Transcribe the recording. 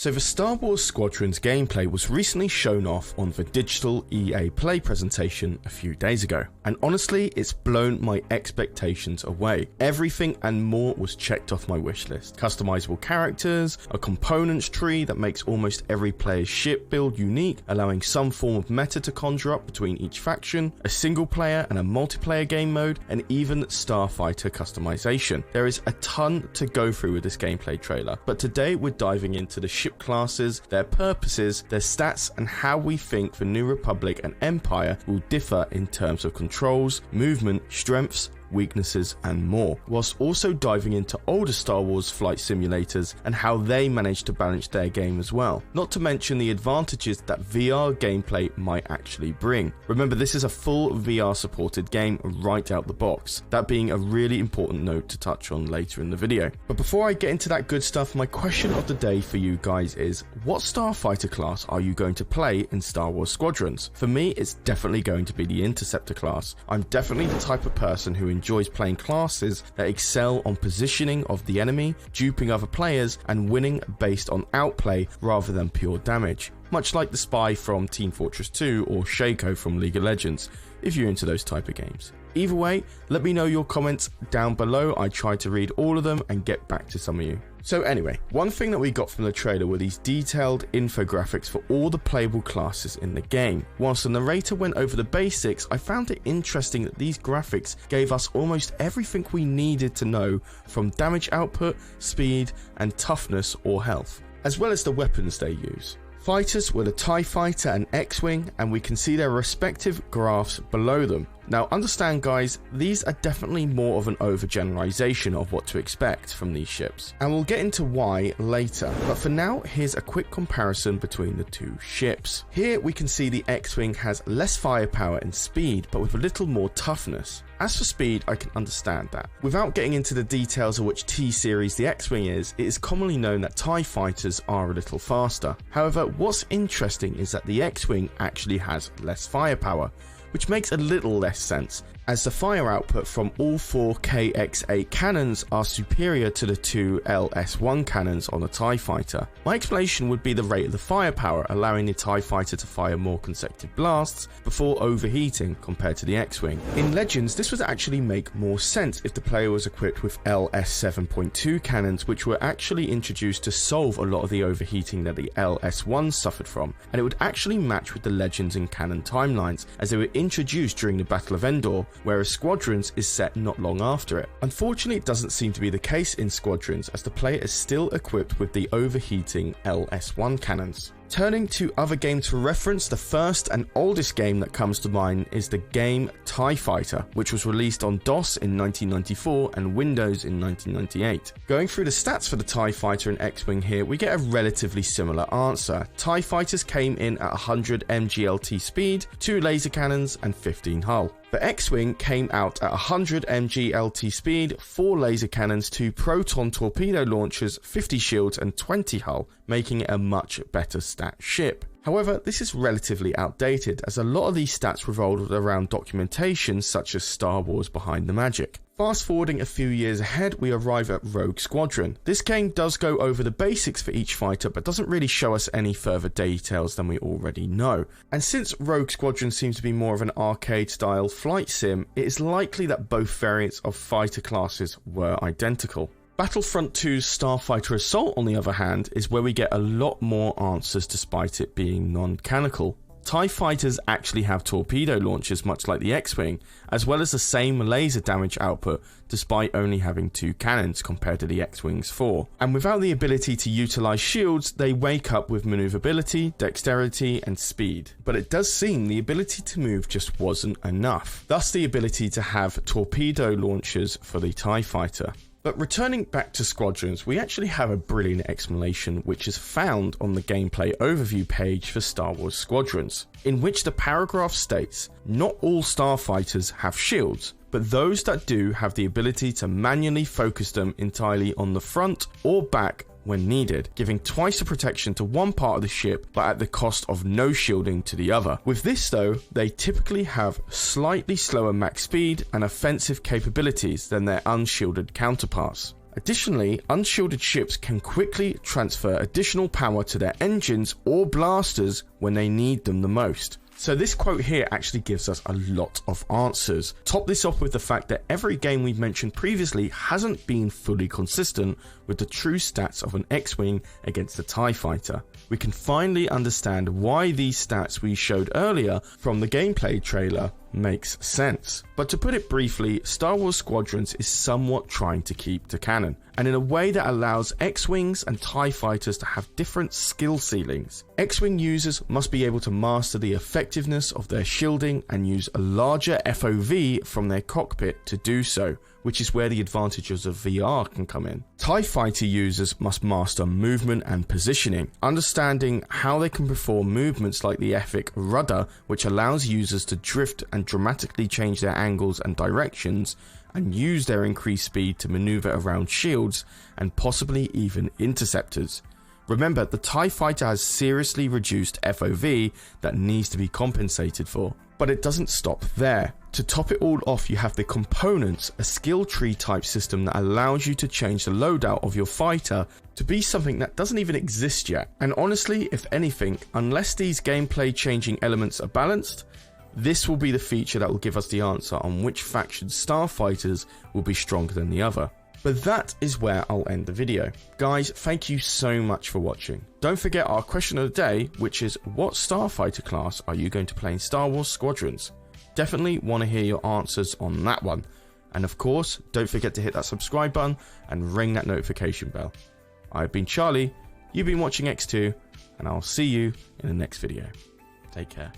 So the Star Wars Squadrons gameplay was recently shown off on the digital EA Play presentation a few days ago, and honestly it's blown my expectations away. Everything and more was checked off my wish list. Customizable characters, a components tree that makes almost every player's ship build unique, allowing some form of meta to conjure up between each faction, a single player and a multiplayer game mode, and even starfighter customization. There is a ton to go through with this gameplay trailer, but today we're diving into the ship classes, their purposes, their stats, and how we think the New Republic and Empire will differ in terms of controls, movement, strengths, weaknesses, and more, whilst also diving into older Star Wars flight simulators and how they managed to balance their game as well. Not to mention the advantages that VR gameplay might actually bring. Remember, this is a full VR supported game right out the box, that being a really important note to touch on later in the video. But before I get into that good stuff, my question of the day for you guys is, what starfighter class are you going to play in Star Wars Squadrons? For me, it's definitely going to be the Interceptor class. I'm definitely the type of person who enjoys playing classes that excel on positioning of the enemy, duping other players, and winning based on outplay rather than pure damage. Much like the Spy from Team Fortress 2 or Shaco from League of Legends, if you're into those type of games. Either way, let me know your comments down below. I try to read all of them and get back to some of you. So anyway, one thing that we got from the trailer were these detailed infographics for all the playable classes in the game. Whilst the narrator went over the basics, I found it interesting that these graphics gave us almost everything we needed to know, from damage output, speed, and toughness or health, as well as the weapons they use. Fighters were the TIE Fighter and X-Wing, and we can see their respective graphs below them. Now understand guys, these are definitely more of an overgeneralization of what to expect from these ships, and we'll get into why later, but for now here's a quick comparison between the two ships. Here we can see the X-Wing has less firepower and speed, but with a little more toughness. As for speed, I can understand that. Without getting into the details of which T-series the X-Wing is, it is commonly known that TIE Fighters are a little faster. However, what's interesting is that the X-Wing actually has less firepower, which makes a little less sense, as the fire output from all 4 KX-8 cannons are superior to the 2 LS-1 cannons on a TIE Fighter. My explanation would be the rate of the firepower, allowing the TIE Fighter to fire more consecutive blasts before overheating compared to the X-Wing. In Legends, this would actually make more sense if the player was equipped with LS-7.2 cannons, which were actually introduced to solve a lot of the overheating that the LS-1 suffered from, and it would actually match with the Legends and canon timelines, as they were introduced during the Battle of Endor, whereas Squadrons is set not long after it. Unfortunately, it doesn't seem to be the case in Squadrons, as the player is still equipped with the overheating LS-1 cannons. Turning to other games for reference, the first and oldest game that comes to mind is the game TIE Fighter, which was released on DOS in 1994 and Windows in 1998. Going through the stats for the TIE Fighter and X-Wing here, we get a relatively similar answer. TIE Fighters came in at 100 mglt speed, 2 laser cannons, and 15 hull. The X-Wing came out at 100 mglt speed, 4 laser cannons, 2 proton torpedo launchers, 50 shields, and 20 hull, making it a much better stat ship. However, this is relatively outdated, as a lot of these stats revolved around documentation such as Star Wars Behind the Magic. Fast forwarding a few years ahead, we arrive at Rogue Squadron. This game does go over the basics for each fighter, but doesn't really show us any further details than we already know. And since Rogue Squadron seems to be more of an arcade style flight sim, it is likely that both variants of fighter classes were identical. Battlefront 2's Starfighter Assault, on the other hand, is where we get a lot more answers despite it being non-canonical. TIE Fighters actually have torpedo launchers much like the X-Wing, as well as the same laser damage output despite only having 2 cannons compared to the X-Wing's 4. And without the ability to utilize shields, they wake up with maneuverability, dexterity, and speed. But it does seem the ability to move just wasn't enough, thus the ability to have torpedo launchers for the TIE Fighter. But returning back to Squadrons, we actually have a brilliant explanation which is found on the gameplay overview page for Star Wars Squadrons, in which the paragraph states, "Not all starfighters have shields, but those that do have the ability to manually focus them entirely on the front or back when needed, giving twice the protection to one part of the ship but at the cost of no shielding to the other. With this though, they typically have slightly slower max speed and offensive capabilities than their unshielded counterparts." Additionally, unshielded ships can quickly transfer additional power to their engines or blasters when they need them the most. So this quote here actually gives us a lot of answers. Top this off with the fact that every game we've mentioned previously hasn't been fully consistent with the true stats of an X-Wing against a TIE fighter. We can finally understand why these stats we showed earlier from the gameplay trailer makes sense. But to put it briefly, Star Wars Squadrons is somewhat trying to keep to canon, and in a way that allows X-Wings and TIE fighters to have different skill ceilings. X-Wing users must be able to master the effectiveness of their shielding and use a larger FOV from their cockpit to do so, which is where the advantages of VR can come in. TIE fighter users must master movement and positioning, understanding how they can perform movements like the epic rudder, which allows users to drift and dramatically change their angles and directions, and use their increased speed to maneuver around shields and possibly even interceptors. Remember, the TIE fighter has seriously reduced FOV that needs to be compensated for. But it doesn't stop there. To top it all off, you have the components, a skill tree type system that allows you to change the loadout of your fighter to be something that doesn't even exist yet. And honestly, if anything, unless these gameplay changing elements are balanced, this will be the feature that will give us the answer on which faction's starfighters will be stronger than the other. But that is where I'll end the video. Guys, thank you so much for watching. Don't forget our question of the day, which is, what starfighter class are you going to play in Star Wars Squadrons? Definitely want to hear your answers on that one. And of course, don't forget to hit that subscribe button and ring that notification bell. I've been Charlie, you've been watching X2, and I'll see you in the next video. Take care.